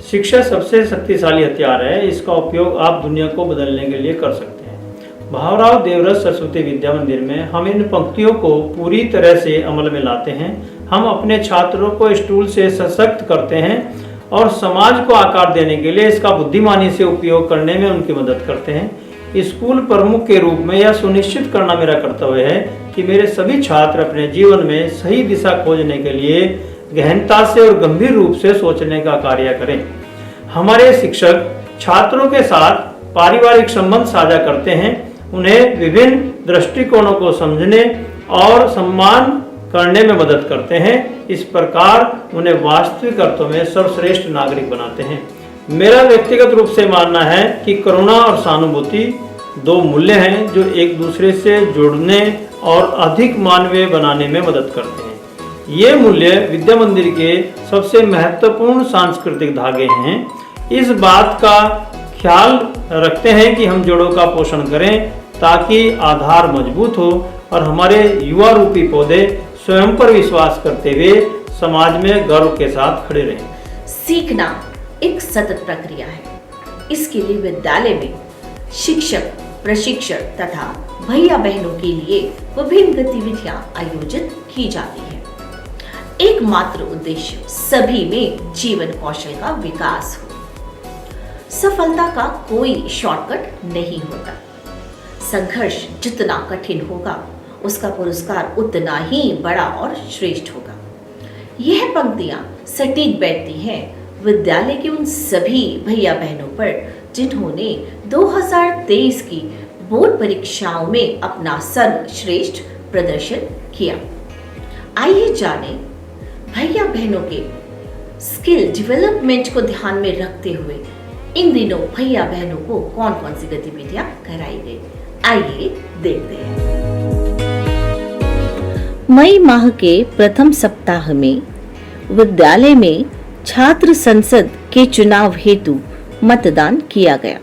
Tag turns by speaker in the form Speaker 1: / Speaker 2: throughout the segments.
Speaker 1: शिक्षा सबसे शक्तिशाली हथियार है। इसका उपयोग आप दुनिया को बदलने के लिए कर सकते हैं। भावराव देवव्रत सरस्वती विद्या मंदिर में हम इन पंक्तियों को पूरी तरह से अमल में लाते हैं। हम अपने छात्रों को स्टूल से सशक्त करते हैं और समाज को आकार देने के लिए इसका बुद्धिमानी से उपयोग करने में उनकी मदद करते हैं। स्कूल प्रमुख के रूप में यह सुनिश्चित करना मेरा कर्तव्य है कि मेरे सभी छात्र अपने जीवन में सही दिशा खोजने के लिए गहनता से और गंभीर रूप से सोचने का कार्य करें। हमारे शिक्षक छात्रों के साथ पारिवारिक संबंध साझा करते हैं, उन्हें विभिन्न दृष्टिकोणों को समझने और सम्मान करने में मदद करते हैं। इस प्रकार उन्हें वास्तविक अर्थों में सर्वश्रेष्ठ नागरिक बनाते हैं। मेरा व्यक्तिगत रूप से मानना है कि करुणा और सहानुभूति दो मूल्य हैं जो एक दूसरे से जुड़ने और अधिक मानवीय बनाने में मदद करते हैं। ये मूल्य विद्या मंदिर के सबसे महत्वपूर्ण सांस्कृतिक धागे हैं। इस बात का ख्याल रखते हैं कि हम जड़ों का पोषण करें ताकि आधार मजबूत हो और हमारे युवा रूपी पौधे स्वयं पर विश्वास करते हुए समाज में गर्व के साथ खड़े रहें।
Speaker 2: सीखना एक सतत प्रक्रिया है। इसके लिए विद्यालय में शिक्षक, प्रशिक्षक तथा भैया बहनों के लिए विभिन्न गतिविधियां आयोजित की जाती है। एकमात्र उद्देश्य सभी में जीवन कौशल का विकास हो। सफलता का कोई शॉर्टकट नहीं होता। संघर्ष जितना कठिन होगा उसका पुरस्कार उतना ही बड़ा और श्रेष्ठ होगा। यह पंक्तियां सटीक बैठती हैं विद्यालय के उन सभी भैया बहनों पर जिन्होंने 2023 की बोर्ड परीक्षाओं में अपना सर्वश्रेष्ठ प्रदर्शन किया। आइए जानें भैया बहनों के स्किल डेवलपमेंट को ध्यान में रखते हुए इन दिनों भैया बहनों को कौन कौन सी गतिविधियां कराई गई। आइए देखते हैं।
Speaker 3: मई माह के प्रथम सप्ताह में विद्यालय में छात्र संसद के चुनाव हेतु मतदान किया गया।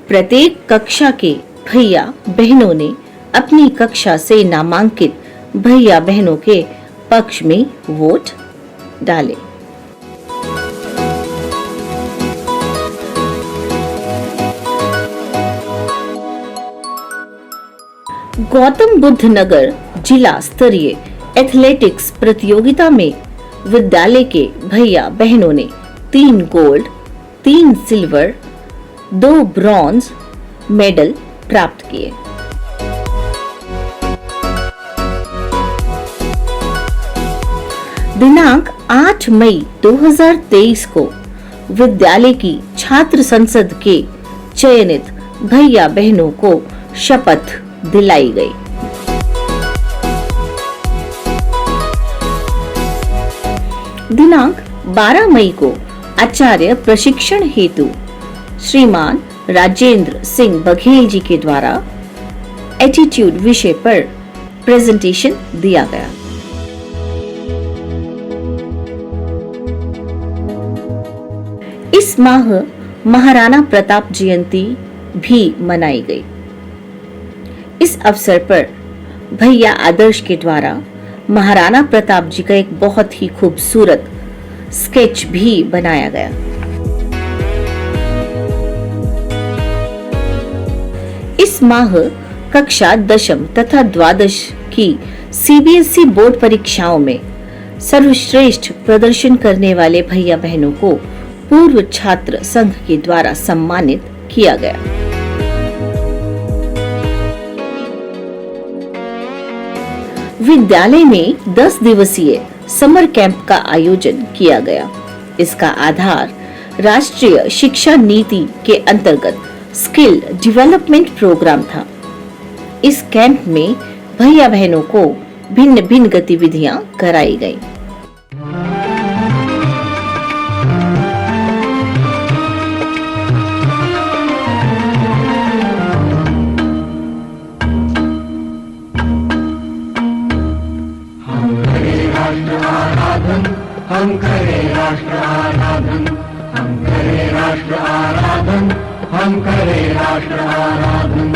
Speaker 3: प्रत्येक कक्षा के भैया बहनों ने अपनी कक्षा से नामांकित भैया बहनों के पक्ष में वोट डाले। गौतम बुद्ध नगर जिला स्तरीय एथलेटिक्स प्रतियोगिता में विद्यालय के भैया बहनों ने 3 गोल्ड, 3 सिल्वर, 2 ब्रॉन्ज मेडल प्राप्त किए। दिनांक 8 मई 2023 को विद्यालय की छात्र संसद के चयनित भैया बहनों को शपथ दिलाई गई। दिनांक 12 मई को आचार्य प्रशिक्षण हेतु श्रीमान राजेंद्र सिंह बघेल जी के द्वारा एटीट्यूड विषय पर प्रेजेंटेशन दिया गया। इस माह महाराणा प्रताप जयंती भी मनाई गई। इस अवसर पर भैया आदर्श के द्वारा महाराणा प्रताप जी का एक बहुत ही खूबसूरत स्केच भी बनाया गया। इस माह कक्षा 10वीं तथा 12वीं की सीबीएसई बोर्ड परीक्षाओं में सर्वश्रेष्ठ प्रदर्शन करने वाले भैया बहनों को पूर्व छात्र संघ के द्वारा सम्मानित किया गया। विद्यालय में 10 दिवसीय समर कैंप का आयोजन किया गया। इसका आधार राष्ट्रीय शिक्षा नीति के अंतर्गत स्किल डेवलपमेंट प्रोग्राम था। इस कैंप में भैया बहनों को भिन्न भिन्न गतिविधियां कराई गईं।
Speaker 4: हम करें राष्ट्र आराधन, हम करें राष्ट्र आराधन, हम करें राष्ट्र आराधन।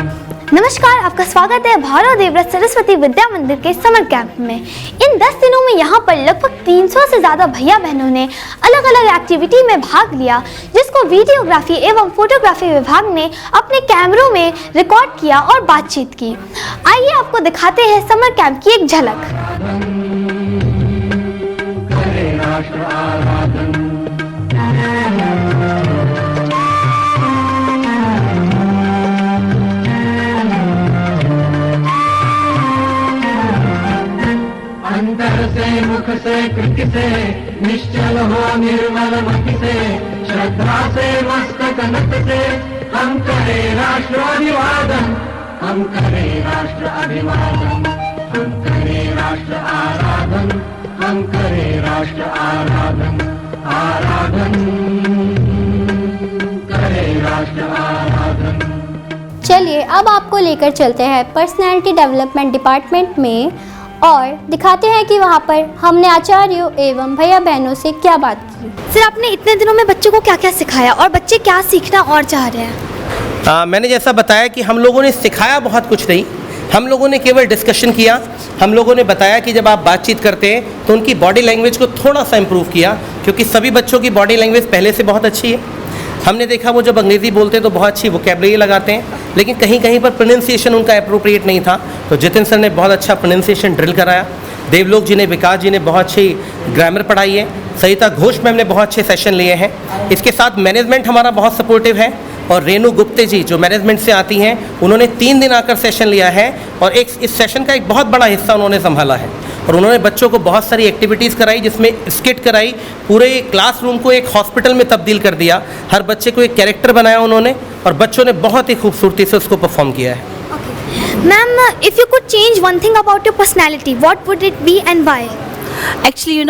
Speaker 5: नमस्कार, आपका स्वागत है भैरव देवव्रत सरस्वती विद्या मंदिर के समर कैंप में। इन 10 दिनों में यहाँ पर लगभग 300 से ज़्यादा भैया बहनों ने अलग अलग एक्टिविटी में भाग लिया, जिसको वीडियोग्राफी एवं फोटोग्राफी विभाग ने अपने कैमरों में रिकॉर्ड किया और बातचीत की। आइए आपको दिखाते हैं समर कैंप की एक झलक।
Speaker 4: अंतर से मुख से कृत से निश्चल हो निर्मल मति से श्रद्धा से मस्तक नत से हम करें राष्ट्र अभिवादन, हम करें राष्ट्र अभिवादन, हम करें राष्ट्र आराधन, हम करें राष्ट्र आराधन, आराधन करें राष्ट्र आराधन।
Speaker 6: चलिए अब आपको लेकर चलते हैं पर्सनैलिटी डेवलपमेंट डिपार्टमेंट में और दिखाते हैं कि वहाँ पर हमने आचार्यों एवं भैया बहनों से क्या बात की।
Speaker 5: सर, आपने इतने दिनों में बच्चों को क्या क्या सिखाया और बच्चे क्या सीखना और चाह रहे हैं?
Speaker 7: मैंने जैसा बताया कि हम लोगों ने सिखाया बहुत कुछ नहीं, हम लोगों ने केवल डिस्कशन किया। हम लोगों ने बताया कि जब आप बातचीत करते हैं तो उनकी बॉडी लैंग्वेज को थोड़ा सा इम्प्रूव किया, क्योंकि सभी बच्चों की बॉडी लैंग्वेज पहले से बहुत अच्छी है। हमने देखा वो जब अंग्रेज़ी बोलते हैं तो बहुत अच्छी वोकैबुलरी लगाते हैं, लेकिन कहीं कहीं पर प्रोनाउंसिएशन उनका अप्रोप्रिएट नहीं था। तो जितिन सर ने बहुत अच्छा प्रोनाउंसिएशन ड्रिल कराया, देवलोक जी ने, विकास जी ने बहुत अच्छी ग्रामर पढ़ाई है, सरिता घोष मैम ने बहुत अच्छे सेशन लिए हैं। इसके साथ मैनेजमेंट हमारा बहुत सपोर्टिव है और रेणु गुप्ते जी जो मैनेजमेंट से आती हैं, उन्होंने 3 दिन आकर सेशन लिया है और इस सेशन का एक बहुत बड़ा हिस्सा उन्होंने संभाला है। और उन्होंने बच्चों को बहुत सारी एक्टिविटीज़ कराई, जिसमें स्किट कराई, पूरे क्लासरूम को एक हॉस्पिटल में तब्दील कर दिया, हर बच्चे को एक कैरेक्टर बनाया उन्होंने और बच्चों ने बहुत ही खूबसूरती से उसको परफॉर्म किया है।
Speaker 5: Ma'am, if you could change one thing about your personality, what would it be and why?
Speaker 3: Actually,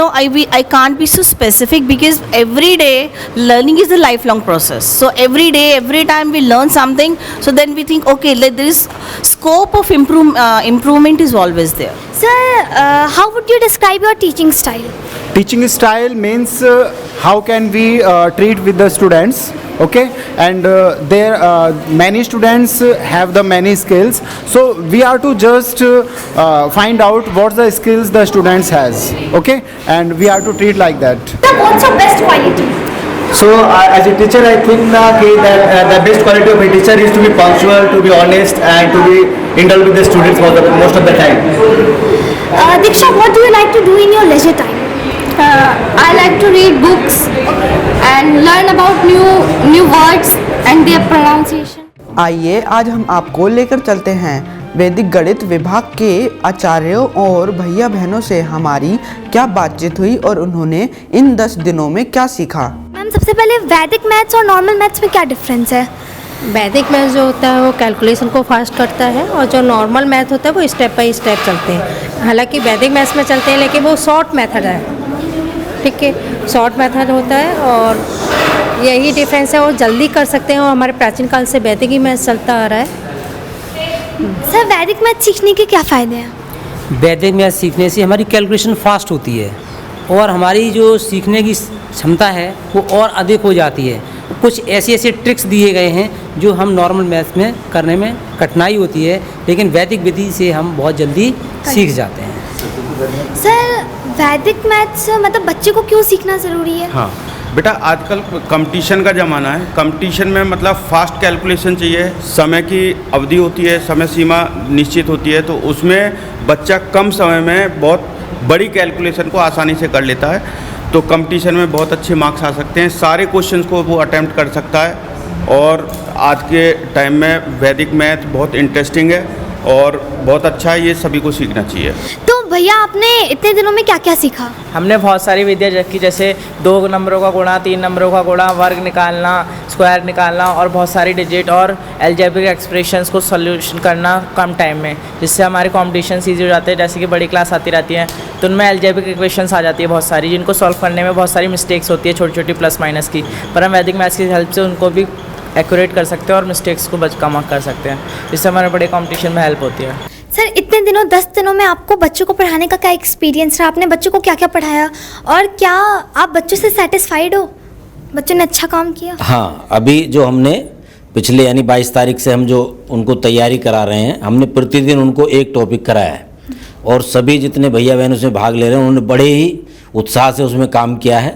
Speaker 3: I can't be so specific because every day learning is a lifelong process. So every day, every time we learn something, so then we think, okay, there is scope of improvement is always there.
Speaker 5: Sir, how would you describe your teaching style?
Speaker 8: Teaching style means how can we treat with the students, okay, and there many students have the many skills, so we are to just find out what the skills the students has, okay, and we are to treat like that.
Speaker 5: Sir, what's your best quality?
Speaker 9: So as a teacher, I think that the best quality of a teacher is to be punctual, to be honest, and to be indulged with the students for the most of the time.
Speaker 5: Diksha, what do you like to do in your leisure time?
Speaker 6: I like to read books and learn about new words and their pronunciation.
Speaker 10: आइए आज हम आपको लेकर चलते हैं वैदिक गणित विभाग के आचार्यों और भैया बहनों से हमारी क्या बातचीत हुई और उन्होंने इन 10 दिनों में क्या सीखा।
Speaker 5: मैम, सबसे पहले वैदिक मैथ्स और नॉर्मल मैथ्स में क्या डिफरेंस है?
Speaker 11: वैदिक मैथ जो होता है वो कैलकुलेशन को फास्ट करता है और जो नॉर्मल मैथ होता है वो स्टेप बाय स्टेप चलते हैं। हालांकि वैदिक मैथ्स में चलते हैं लेकिन वो शॉर्ट मेथड है, ठीक है, शॉर्ट मेथड होता है और यही डिफरेंस है। वो जल्दी कर सकते हैं और हमारे प्राचीन काल से वैदिक ही मैथ चलता आ रहा है।
Speaker 5: सर, वैदिक मैथ सीखने के क्या फ़ायदे हैं?
Speaker 12: वैदिक मैथ सीखने से हमारी कैलकुलेशन फास्ट होती है और हमारी जो सीखने की क्षमता है वो और अधिक हो जाती है। कुछ ऐसे ट्रिक्स दिए गए हैं जो हम नॉर्मल मैथ में करने में कठिनाई होती है, लेकिन वैदिक विधि से हम बहुत जल्दी सीख जाते हैं।
Speaker 5: सर, वैदिक मैथ्स मतलब बच्चे को क्यों सीखना ज़रूरी है?
Speaker 13: हाँ बेटा, आजकल कंपटीशन का ज़माना है। कंपटीशन में मतलब फास्ट कैलकुलेशन चाहिए, समय की अवधि होती है, समय सीमा निश्चित होती है, तो उसमें बच्चा कम समय में बहुत बड़ी कैलकुलेशन को आसानी से कर लेता है। तो कंपटीशन में बहुत अच्छे मार्क्स आ सकते हैं, सारे क्वेश्चंस को वो अटेम्प्ट कर सकता है। और आज के टाइम में वैदिक मैथ बहुत इंटरेस्टिंग है और बहुत अच्छा है, ये सभी को सीखना चाहिए।
Speaker 5: तो भैया, आपने इतने दिनों में क्या क्या सीखा?
Speaker 14: हमने बहुत सारी विद्या सीखी, जैसे 2 नंबरों का गुणा, 3 नंबरों का गुणा, वर्ग निकालना, स्क्वायर निकालना और बहुत सारी डिजिट और अलजेब्रिक एक्सप्रेशंस को सॉल्यूशन करना कम टाइम में, जिससे हमारे कॉम्पिटिशन ईजी हो जाते हैं। जैसे कि बड़ी क्लास आती रहती है तो उनमें अलजेब्रिक इक्वेशंस आ जाती है बहुत सारी, जिनको सॉल्व करने में बहुत सारी मिस्टेक्स होती है, छोटी छोटी प्लस माइनस की, पर हम वैदिक मैथ्स की हेल्प से उनको भी एक्यूरेट कर सकते हैं और मिस्टेक्स को कम कर सकते हैं, जिससे हमारे बड़े कॉम्पिटिशन में हेल्प होती है।
Speaker 5: सर, इतने दिनों 10 दिनों में आपको बच्चों को पढ़ाने का क्या एक्सपीरियंस रहा? आपने बच्चों को क्या क्या पढ़ाया और क्या आप बच्चों से सेटिस्फाइड हो? बच्चों ने अच्छा काम किया?
Speaker 15: हाँ, अभी जो हमने पिछले यानी 22 तारीख से हम जो उनको तैयारी करा रहे हैं, हमने प्रतिदिन उनको एक टॉपिक कराया है और सभी जितने भैया बहन उसमें भाग ले रहे हैं उन्होंने बड़े ही उत्साह से उसमें काम किया है।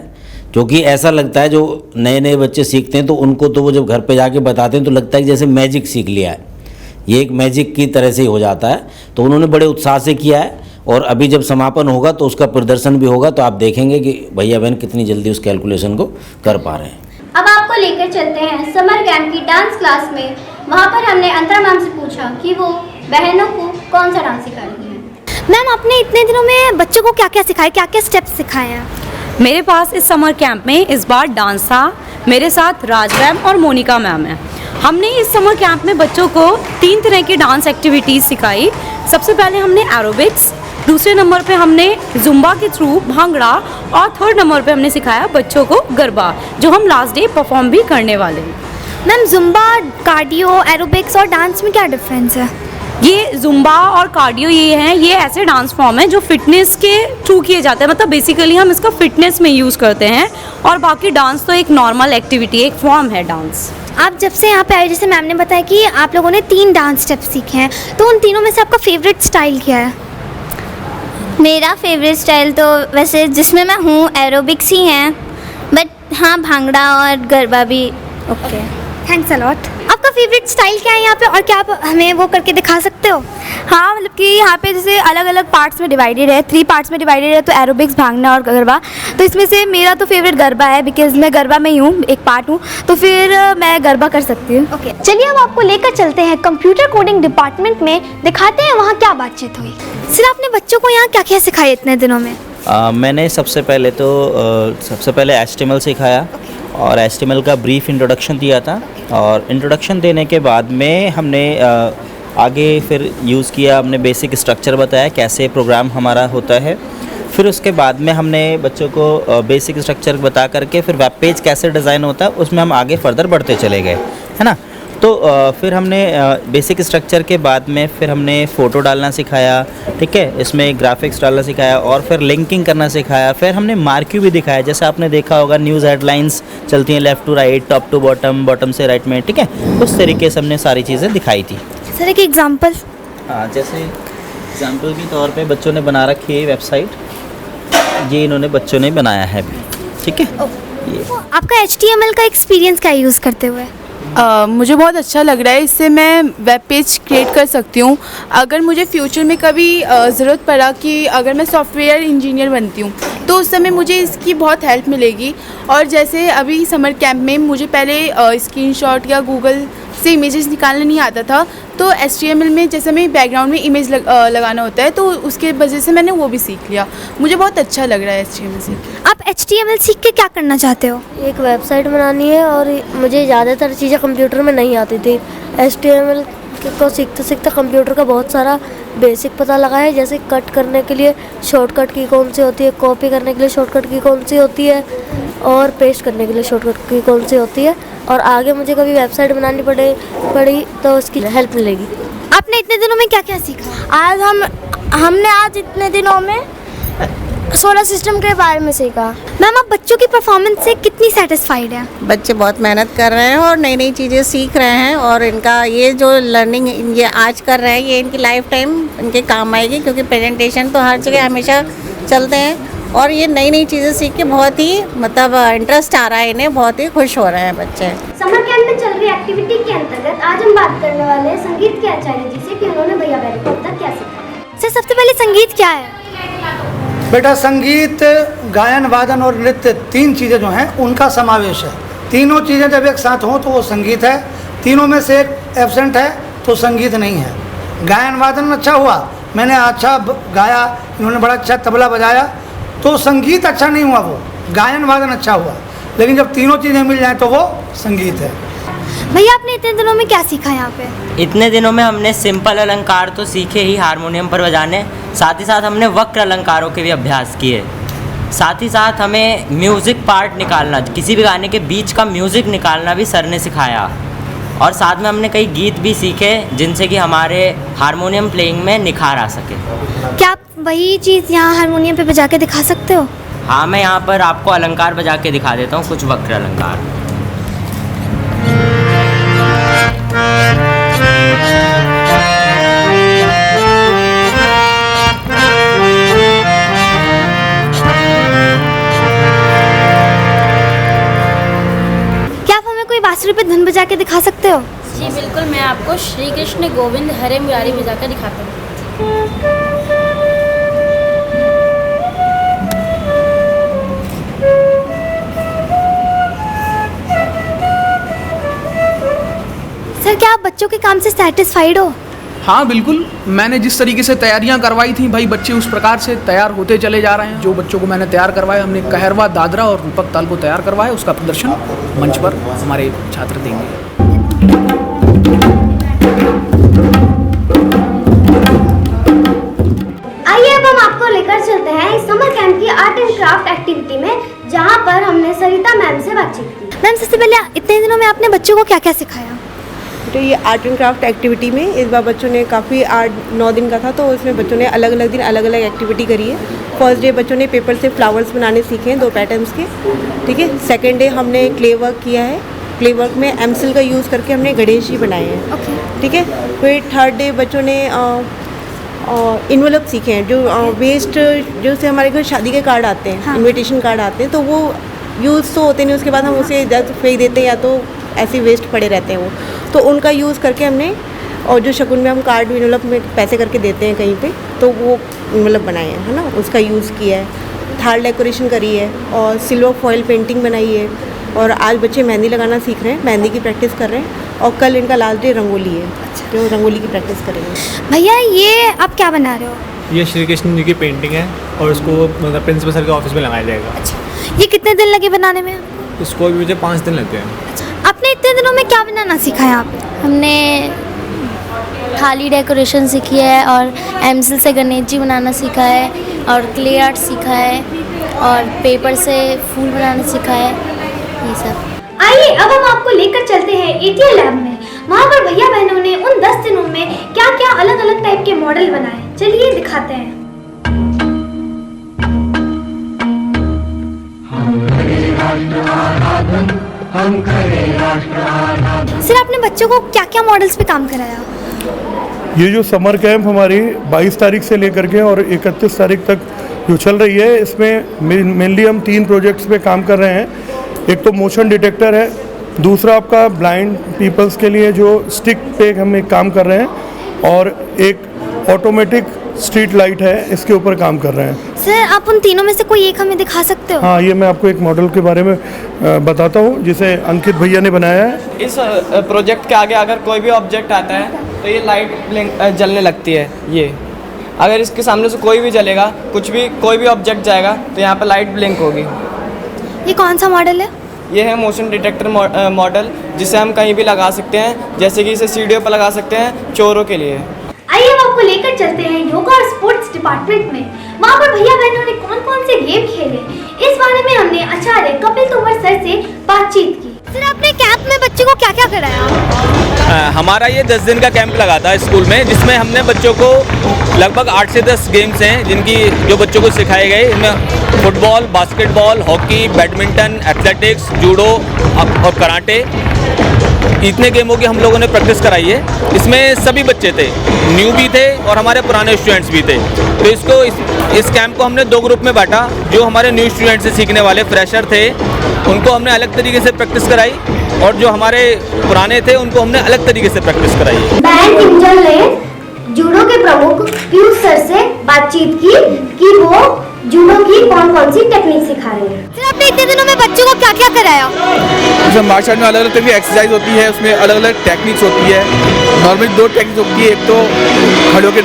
Speaker 15: क्योंकि ऐसा लगता है जो नए नए बच्चे सीखते हैं तो उनको तो वो जब घर पे जाके बताते हैं तो लगता है कि जैसे मैजिक सीख लिया है, ये एक मैजिक की तरह से ही हो जाता है। तो उन्होंने बड़े उत्साह से किया है और अभी जब समापन होगा तो उसका प्रदर्शन भी होगा, तो आप देखेंगे कि भैया बहन कितनी जल्दी उस कैलकुलेशन को कर पा रहे हैं।
Speaker 16: अब आपको लेकर चलते हैं समर कैंप की डांस क्लास में। वहाँ पर हमने अंतरा मैम से पूछा कि वो बहनों को कौन सा डांस सिखा रही है।
Speaker 5: मैम, आपने इतने दिनों में बच्चों को क्या क्या सिखाया, क्या क्या स्टेप्स सिखाए हैं?
Speaker 17: मेरे पास इस समर कैंप में इस बार डांस था। मेरे साथ राज मैम और मोनिका मैम है। हमने इस समर कैंप में बच्चों को 3 तरह की डांस एक्टिविटीज़ सिखाई। सबसे पहले हमने एरोबिक्स, दूसरे नंबर पे हमने जुम्बा के थ्रू भांगड़ा और थर्ड नंबर पे हमने सिखाया बच्चों को गरबा, जो हम लास्ट डे परफॉर्म भी करने वाले हैं।
Speaker 5: मैम, जुम्बा, कार्डियो, एरोबिक्स और डांस में क्या डिफरेंस है?
Speaker 17: ये जुम्बा और कार्डियो ये ऐसे डांस फॉर्म है जो फिटनेस के थ्रू किए जाते हैं। मतलब बेसिकली हम इसका फिटनेस में यूज़ करते हैं और बाकी डांस तो एक नॉर्मल एक्टिविटी, एक फॉर्म है डांस।
Speaker 5: आप जब से यहाँ पे आए, जैसे मैम ने बताया कि आप लोगों ने 3 डांस स्टेप्स सीखे हैं, तो उन तीनों में से आपका फेवरेट स्टाइल क्या है?
Speaker 16: मेरा फेवरेट स्टाइल तो वैसे जिसमें मैं हूँ एरोबिक्स ही है, बट हाँ भांगड़ा और गरबा भी ओके।
Speaker 5: Thanks a lot. आपका फेवरेट स्टाइल क्या है यहाँ पे और क्या आप हमें वो करके दिखा सकते हो?
Speaker 18: हाँ, मतलब कि यहाँ पे जैसे अलग अलग पार्ट्स में डिवाइडेड है, 3 पार्ट्स में डिवाइडेड है, तो एरोबिक्स, भांगना और गरबा। तो इसमें से मेरा तो फेवरेट गरबा है, बिकॉज मैं गरबा में ही हूँ, एक पार्ट हूँ, तो फिर मैं गरबा कर सकती हूँ।
Speaker 5: ओके, चलिए अब आपको लेकर चलते हैं कंप्यूटर कोडिंग डिपार्टमेंट में, दिखाते हैं वहाँ क्या बातचीत हुई। सिर्फ आपने बच्चों को यहाँ क्या क्या सिखाया इतने दिनों में?
Speaker 19: मैंने सबसे पहले HTML सिखाया और HTML का ब्रीफ इंट्रोडक्शन दिया था, और इंट्रोडक्शन देने के बाद में हमने आगे फिर यूज़ किया, हमने बेसिक स्ट्रक्चर बताया कैसे प्रोग्राम हमारा होता है। फिर उसके बाद में हमने बच्चों को बेसिक स्ट्रक्चर बता करके फिर वेब पेज कैसे डिज़ाइन होता है उसमें हम आगे फर्दर बढ़ते चले गए, है ना। तो फिर हमने बेसिक स्ट्रक्चर के बाद में फिर हमने फ़ोटो डालना सिखाया, ठीक है, इसमें ग्राफिक्स डालना सिखाया और फिर लिंकिंग करना सिखाया। फिर हमने मार्क्यू भी दिखाया, जैसे आपने देखा होगा न्यूज़ हेडलाइंस चलती हैं left to right, top to bottom, bottom से राइट में, ठीक है, उस तरीके से हमने सारी चीज़ें दिखाई थी।
Speaker 5: सर एक एग्जाम्पल?
Speaker 19: हाँ, जैसे एग्जाम्पल के तौर पे बच्चों ने बना रखी है वेबसाइट, ये इन्होंने बच्चों ने बनाया है, ठीक है। ये
Speaker 5: आपका HTML का एक्सपीरियंस क्या यूज़ करते हुए?
Speaker 18: मुझे बहुत अच्छा लग रहा है, इससे मैं वेब पेज क्रिएट कर सकती हूँ। अगर मुझे फ्यूचर में कभी ज़रूरत पड़ा कि अगर मैं सॉफ्टवेयर इंजीनियर बनती हूँ तो उस समय मुझे इसकी बहुत हेल्प मिलेगी। और जैसे अभी समर कैंप में मुझे पहले स्क्रीनशॉट या गूगल से इमेजेस निकालना नहीं आता था, तो HTML में जैसे हमें बैकग्राउंड में इमेज लगाना होता है, तो उसके वजह से मैंने वो भी सीख लिया। मुझे बहुत अच्छा लग रहा है HTML सीख के।
Speaker 5: आप HTML सीख के क्या करना चाहते हो?
Speaker 20: एक वेबसाइट बनानी है, और मुझे ज़्यादातर चीज़ें कंप्यूटर में नहीं आती थी। HTML को सीखते सीखते कंप्यूटर का बहुत सारा बेसिक पता लगा है, जैसे कट करने के लिए शॉर्टकट की कौन सी होती है, कॉपी करने के लिए शॉर्टकट की कौन सी होती है, और पेस्ट करने के लिए शॉर्टकट की कौन सी होती है। और आगे मुझे कभी वेबसाइट बनानी पड़ी तो उसकी हेल्प मिलेगी।
Speaker 5: आपने इतने दिनों में क्या क्या सीखा?
Speaker 20: हमने आज इतने दिनों में सोलर सिस्टम के बारे में सीखा।
Speaker 5: मैम, आप बच्चों की परफॉर्मेंस से कितनी सेटिस्फाइड हैं?
Speaker 21: बच्चे बहुत मेहनत कर रहे हैं और नई नई चीज़ें सीख रहे हैं, और इनका ये जो लर्निंग ये आज कर रहे हैं ये इनकी लाइफ टाइम इनके काम आएगी, क्योंकि प्रेजेंटेशन तो हर जगह हमेशा चलते हैं, और ये नई नई चीज़ें सीख के बहुत ही मतलब इंटरेस्ट आ रहा है इन्हें, बहुत ही खुश हो रहे हैं बच्चे।
Speaker 16: समर कैंप में चल रही एक्टिविटी के अंतर्गत आज हम बात करने वाले हैं संगीत के आचार्य जी से कि उन्होंने भैया बहनों को अब तक क्या सिखाया।
Speaker 5: सर, सबसे पहले संगीत क्या है?
Speaker 22: बेटा, संगीत, गायन, वादन और नृत्य 3 चीज़ें जो हैं उनका समावेश है। तीनों चीज़ें जब एक साथ हों तो वो संगीत है। तीनों में से एक एब्सेंट है तो संगीत नहीं है। गायन वादन अच्छा हुआ, मैंने अच्छा गाया, इन्होंने बड़ा अच्छा तबला बजाया, तो संगीत अच्छा नहीं हुआ, वो गायन वादन अच्छा हुआ। लेकिन जब तीनों चीज़ें मिल जाएं तो वो संगीत है।
Speaker 5: भैया, आपने इतने दिनों में क्या सीखा यहाँ पे?
Speaker 14: इतने दिनों में हमने सिंपल अलंकार तो सीखे ही हारमोनियम पर बजाने, साथ ही साथ हमने वक्र अलंकारों के भी अभ्यास किए। साथ ही साथ हमें म्यूज़िक पार्ट निकालना, किसी भी गाने के बीच का म्यूज़िक निकालना भी सर ने सिखाया। और साथ में हमने कई गीत भी सीखे जिनसे कि हमारे हारमोनियम प्लेइंग में निखार आ सके।
Speaker 5: क्या आप वही चीज़ यहाँ हारमोनियम पे बजा के दिखा सकते हो?
Speaker 14: हाँ, मैं यहाँ पर आपको अलंकार बजा के दिखा देता हूँ, कुछ वक्र अलंकार।
Speaker 5: क्या आप हमें कोई बांसुरी पे धुन बजा के दिखा सकते हो?
Speaker 1: जी बिल्कुल, मैं आपको श्री कृष्ण गोविंद हरे मुरारी बजाकर दिखाता हूँ।
Speaker 5: सर, क्या आप बच्चों के काम से सेटिस्फाइड हो?
Speaker 2: हाँ बिल्कुल, मैंने जिस तरीके से तैयारियां करवाई थी भाई, बच्चे उस प्रकार से तैयार होते चले जा रहे हैं। जो बच्चों को मैंने तैयार करवाया, हमने कहरवा, दादरा और रूपक ताल को तैयार करवाया, उसका प्रदर्शन मंच पर हमारे छात्र देंगे।
Speaker 5: आइए अब हम आपको लेकर चलते हैं इस समर कैंप की आर्ट एंड क्राफ्ट एक्टिविटी में, जहाँ पर हमने सरिता मैम से बातचीत की। मैम, सबसे पहले इतने दिनों में आपने बच्चों को क्या क्या सिखाया?
Speaker 23: तो ये आर्ट एंड क्राफ्ट एक्टिविटी में इस बार बच्चों ने काफ़ी 8-9 दिन का था, तो इसमें बच्चों ने अलग अलग दिन अलग अलग एक्टिविटी करी है। फर्स्ट डे बच्चों ने पेपर से फ्लावर्स बनाने सीखे हैं 2 पैटर्न्स के, ठीक है। सेकेंड डे हमने क्ले वर्क किया है, क्ले वर्क में एमसिल का यूज़ करके हमने गणेश जी बनाए हैं, ठीक है। फिर थर्ड डे बच्चों ने इन्वेलप सीखे हैं, जो वेस्ट जो से हमारे घर शादी के कार्ड आते हैं, इनविटेशन कार्ड आते हैं, तो वो यूज़ तो होते नहीं, उसके बाद हम उसे फेंक देते हैं या तो ऐसे वेस्ट पड़े रहते हैं वो, तो उनका यूज़ करके हमने, और जो शगुन में हम कार्ड इन्वेलप में पैसे करके देते हैं कहीं पे, तो वो इन्वेलप बनाए हैं, है ना, उसका यूज़ किया है। थाल डेकोरेशन करी है और सिल्वर फॉयल पेंटिंग बनाई है। और आज बच्चे मेहंदी लगाना सीख रहे हैं, मेहंदी की प्रैक्टिस कर रहे हैं, और कल इनका लास्ट डे रंगोली है, जो रंगोली की प्रैक्टिस करेंगे।
Speaker 5: भैया, ये आप क्या बना रहे हो?
Speaker 24: ये श्री कृष्ण जी की पेंटिंग है और इसको मतलब प्रिंसिपल सर के ऑफिस में लगाया जाएगा।
Speaker 5: ये कितने दिन लगे बनाने में?
Speaker 24: इसको भी मुझे 5 दिन लग गए।
Speaker 5: आपने इतने दिनों में क्या बनाना सीखा है आप?
Speaker 1: हमने थाली डेकोरेशन सीखी है और एमसिल से गणेश जी बनाना सीखा है और क्ले आर्ट सीखा है और पेपर से फूल बनाना सीखा है, ये सब।
Speaker 5: आइए अब हम आपको लेकर चलते हैं एटीएल लैब में। वहाँ पर भैया बहनों ने उन 10 दिनों में क्या क्या अलग अलग टाइप के मॉडल बनाए, चलिए दिखाते हैं। सर, आपने बच्चों को क्या क्या मॉडल्स पे काम कराया?
Speaker 25: ये जो समर कैंप हमारी 22 तारीख से लेकर के और 31 तारीख तक जो चल रही है, इसमें मेनली हम 3 प्रोजेक्ट्स पे काम कर रहे हैं। एक तो मोशन डिटेक्टर है, दूसरा आपका ब्लाइंड पीपल्स के लिए जो स्टिक पे हम एक काम कर रहे हैं, और एक ऑटोमेटिक स्ट्रीट लाइट है, इसके ऊपर काम कर रहे हैं।
Speaker 5: सर, आप उन तीनों में से कोई एक हमें दिखा सकते हो?
Speaker 25: हाँ, ये मैं आपको एक मॉडल के बारे में बताता हूँ, जिसे अंकित भैया ने बनाया है।
Speaker 14: इस प्रोजेक्ट के आगे अगर कोई भी ऑब्जेक्ट आता है तो ये लाइट ब्लिंक जलने लगती है। ये अगर इसके सामने से कोई भी जलेगा, कुछ भी कोई भी ऑब्जेक्ट जाएगा तो यहाँ पर लाइट ब्लिंक होगी।
Speaker 5: ये कौन सा मॉडल है?
Speaker 14: ये है मोशन डिटेक्टर मॉडल, जिसे हम कहीं भी लगा सकते हैं, जैसे कि इसे सीढ़ियों पर लगा सकते हैं चोरों के लिए।
Speaker 5: आइए हम आपको लेकर चलते हैं योगा और स्पोर्ट्स डिपार्टमेंट में। वहाँ पर भैया बहनों ने कौन कौन से गेम खेले, इस बारे में हमने आचार्य कपिल तोमर सर से बातचीत की। सर, आपने कैंप में बच्चों को क्या क्या कराया?
Speaker 26: हमारा ये 10 दिन का कैंप लगा था स्कूल में, जिसमें हमने बच्चों को लगभग 8 से 10 गेम्स हैं जिनकी जो बच्चों को सिखाए गए। इनमें football, basketball, hockey, badminton, athletics, judo और कराटे, इतने गेमों की हम लोगों ने प्रैक्टिस कराई है। इसमें सभी बच्चे थे, न्यू भी थे और हमारे पुराने स्टूडेंट्स भी थे। तो इस कैंप को हमने 2 ग्रुप में बांटा। जो हमारे न्यू स्टूडेंट से सीखने वाले फ्रेशर थे, उनको हमने अलग तरीके से प्रैक्टिस कराई, और जो हमारे पुराने थे उनको हमने अलग तरीके से प्रैक्टिस कराई है।
Speaker 5: बैंड इंजन ने जूडो के प्रमुख पीयूष सर से बातचीत की कि वो जूडो की कौन कौन सी टेक्निक सिखा रहे हैं। सर, आपने इतने दिनों में बच्चों को क्या क्या कराया?
Speaker 27: जैसे मार्शल आर्ट में अलग अलग तरह की एक्सरसाइज होती है, उसमें अलग अलग टेक्निक्स होती है। नॉर्मली 2 टेक्निक्स होती है, एक तो खड़े होकर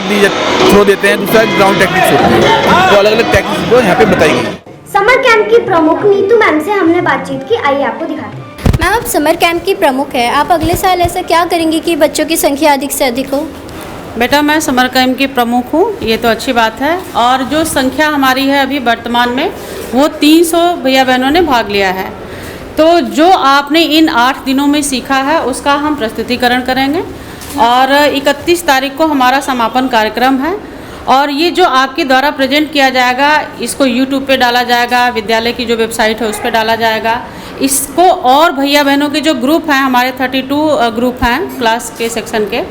Speaker 27: थ्रो देते हैं, दूसरा ग्राउंड टेक्निक्स होती है। तो अलग अलग टेक्निक्स को यहाँ पे बताई गई।
Speaker 5: समर कैंप की प्रमुख नीतू मैम से हमने बातचीत की, आइए आपको दिखाते हैं।
Speaker 6: मैम, आप समर कैंप की प्रमुख है, आप अगले साल ऐसा क्या करेंगी कि बच्चों की संख्या अधिक से अधिक हो?
Speaker 28: बेटा, मैं समर कैंप की प्रमुख हूँ, ये तो अच्छी बात है। और जो संख्या हमारी है अभी वर्तमान में, वो 300 भैया बहनों ने भाग लिया है। तो जो आपने इन 8 दिनों में सीखा है उसका हम प्रस्तुतिकरण करेंगे, और 31 तारीख को हमारा समापन कार्यक्रम है। और ये जो आपके द्वारा प्रेजेंट किया जाएगा, इसको YouTube पे डाला जाएगा, विद्यालय की जो वेबसाइट है उस पर डाला जाएगा। इसको और भैया बहनों के जो ग्रुप हैं, हमारे 32 ग्रुप हैं क्लास के सेक्शन के,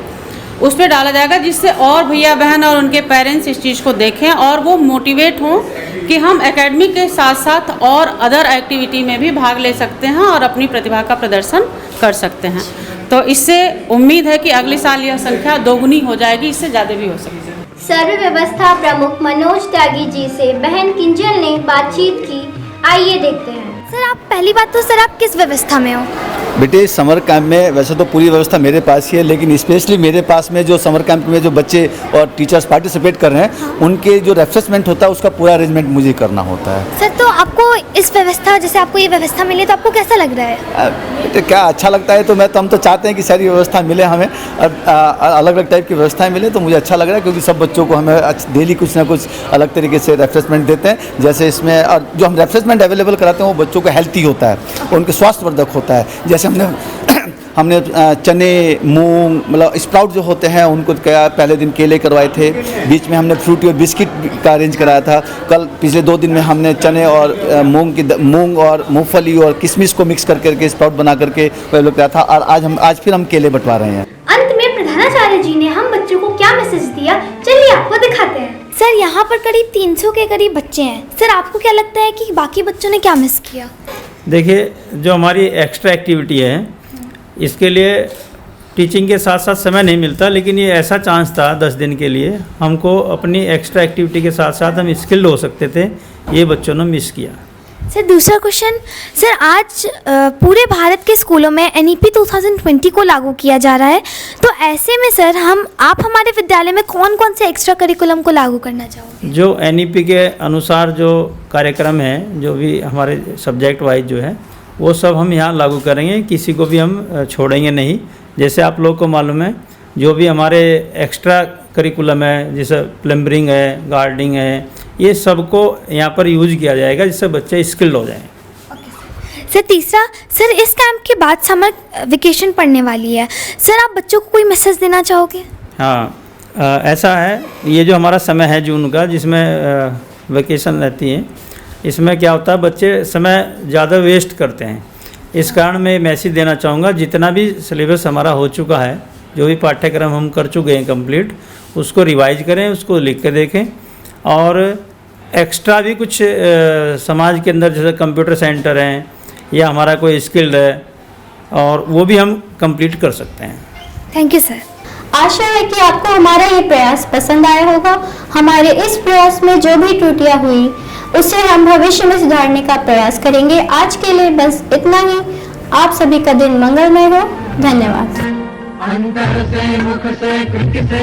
Speaker 28: उस पर डाला जाएगा, जिससे और भैया बहन और उनके पेरेंट्स इस चीज़ को देखें और वो मोटिवेट हों कि हम एकेडमिक के साथ साथ और अदर एक्टिविटी में भी भाग ले सकते हैं और अपनी प्रतिभा का प्रदर्शन कर सकते हैं। तो इससे उम्मीद है कि अगले साल यह संख्या दोगुनी हो जाएगी, इससे ज़्यादा भी हो सकती है।
Speaker 6: सर्व व्यवस्था प्रमुख मनोज त्यागी जी से बहन किंजल ने बातचीत की, आइए देखते हैं।
Speaker 5: सर आप पहली बात तो सर आप किस व्यवस्था में हो?
Speaker 3: बेटे समर कैंप में वैसे तो पूरी व्यवस्था मेरे पास ही है, लेकिन स्पेशली मेरे पास में जो समर कैंप में जो बच्चे और टीचर्स पार्टिसिपेट कर रहे हैं उनके जो रिफ्रेशमेंट होता है उसका पूरा अरेंजमेंट मुझे करना होता है।
Speaker 5: सर तो आपको इस व्यवस्था, जैसे आपको ये व्यवस्था मिली तो आपको कैसा लग रहा है?
Speaker 3: बेटे क्या अच्छा लगता है, तो हम तो चाहते हैं कि सारी व्यवस्था मिले हमें, और अलग अलग टाइप की व्यवस्थाएँ मिले तो मुझे अच्छा लग रहा है, क्योंकि सब बच्चों को हमें डेली कुछ ना कुछ अलग तरीके से रिफ्रेशमेंट देते हैं। जैसे इसमें और जो हम रिफ्रेशमेंट अवेलेबल कराते हैं वो बच्चों को हेल्थी होता है, उनके स्वास्थ्यवर्धक होता है। जैसे हमने चने, मूंग, मतलब स्प्राउट जो होते हैं उनको क्या पहले दिन केले करवाए थे, बीच में हमने फ्रूटी और बिस्किट का अरेंज कराया था। कल पिछले 2 दिन में हमने चने और मूंग और मूंगफली और किशमिश को मिक्स करके स्प्राउट बना करके डेवलप किया था, और आज फिर हम केले बंटवा रहे हैं।
Speaker 5: अंत में प्रधानाचार्य जी ने हम बच्चों को क्या मैसेज दिया, चलिए आपको दिखाते हैं। सर यहाँ पर करीब 300 के करीब बच्चे हैं। सर आपको क्या लगता है कि बाकी बच्चों ने क्या मिस किया?
Speaker 4: देखिए, जो हमारी एक्स्ट्रा एक्टिविटी है इसके लिए टीचिंग के साथ साथ समय नहीं मिलता, लेकिन ये ऐसा चांस था 10 दिन के लिए हमको अपनी एक्स्ट्रा एक्टिविटी के साथ साथ हम स्किल्ड हो सकते थे, ये बच्चों ने मिस किया।
Speaker 5: सर दूसरा क्वेश्चन, सर आज पूरे भारत के स्कूलों में NEP 2020 को लागू किया जा रहा है, तो ऐसे में सर आप हमारे विद्यालय में कौन कौन से एक्स्ट्रा करिकुलम को लागू करना चाहोगे?
Speaker 4: जो NEP के अनुसार जो कार्यक्रम है, जो भी हमारे सब्जेक्ट वाइज जो है वो सब हम यहाँ लागू करेंगे, किसी को भी हम छोड़ेंगे नहीं। जैसे आप लोग को मालूम है जो भी हमारे एक्स्ट्रा करिकुलम है, जैसे प्लम्बरिंग है, गार्डनिंग है, ये सबको यहाँ पर यूज किया जाएगा जिससे बच्चे स्किल्ड हो जाएं।
Speaker 5: सर तीसरा, सर इस कैंप के बाद समर वेकेशन पड़ने वाली है, सर आप बच्चों को कोई मैसेज देना चाहोगे?
Speaker 4: हाँ, ऐसा है, ये जो हमारा समय है जून का जिसमें वेकेशन रहती है, इसमें क्या होता है बच्चे समय ज़्यादा वेस्ट करते हैं। इस कारण मैं मैसेज देना चाहूँगा, जितना भी सिलेबस हमारा हो चुका है, जो भी पाठ्यक्रम हम कर चुके हैं कंप्लीट, उसको रिवाइज करें, उसको लिख के देखें, और एक्स्ट्रा भी कुछ समाज के अंदर जैसे कंप्यूटर सेंटर हैं या हमारा कोई स्किल्ड है, और वो भी हम कंप्लीट कर सकते हैं।
Speaker 5: Thank you sir.
Speaker 6: आशा है कि आपको हमारा ये प्रयास पसंद आया होगा। हमारे इस प्रयास में जो भी त्रुटियां हुई उसे हम भविष्य में सुधारने का प्रयास करेंगे। आज के लिए बस इतना ही। आप सभी का दिन मंगलमय हो। धन्यवाद।
Speaker 7: अंतर से मुख से कृत से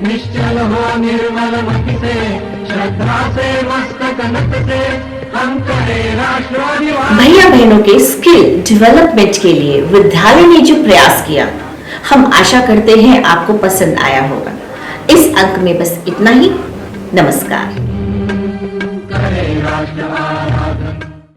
Speaker 7: निश्चल हो निर्मल मति से श्रद्धा से मस्तक नत से हम करें राष्ट्रवादी।
Speaker 8: भैया बहनों के स्किल डेवलपमेंट के लिए विद्यालय ने जो प्रयास किया, हम आशा करते हैं आपको पसंद आया होगा। इस अंक में बस इतना ही। नमस्कार।